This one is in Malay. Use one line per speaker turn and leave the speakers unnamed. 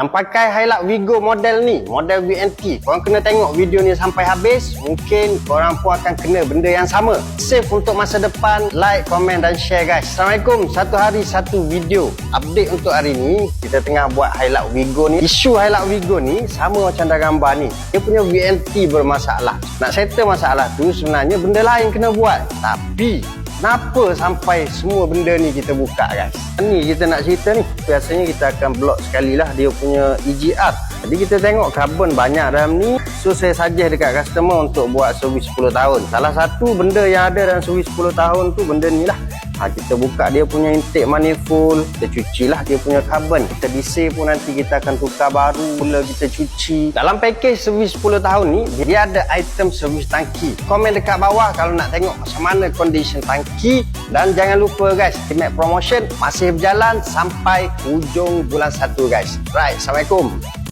Yang pakai Hilux Vigo model ni, model VNT, korang kena tengok video ni sampai habis. Mungkin korang pun akan kena benda yang sama. Save untuk masa depan. Like, komen dan share guys. Assalamualaikum. Satu hari satu video. Update untuk hari ni, kita tengah buat Hilux Vigo ni. Isu Hilux Vigo ni sama macam dalam gambar ni. Dia punya VNT bermasalah. Nak settle masalah tu sebenarnya benda lain kena buat. Tapi kenapa sampai semua benda ni kita buka guys? Ni kita nak cerita ni. Biasanya kita akan blok sekali lah dia punya EGR. Jadi kita tengok karbon banyak dalam ni. So saya suggest dekat customer untuk buat servis 10 tahun. Salah satu benda yang ada dalam servis 10 tahun tu benda ni lah. Kita buka dia punya intake manifold, kita cuci lah dia punya karbon. Kita DC pun nanti kita akan tukar baru bila kita cuci. Dalam package servis 10 tahun ni, dia ada item servis tangki. Komen dekat bawah kalau nak tengok macam mana condition tangki. Dan jangan lupa guys, T-Max promotion masih berjalan sampai hujung bulan 1 guys. Right, Assalamualaikum.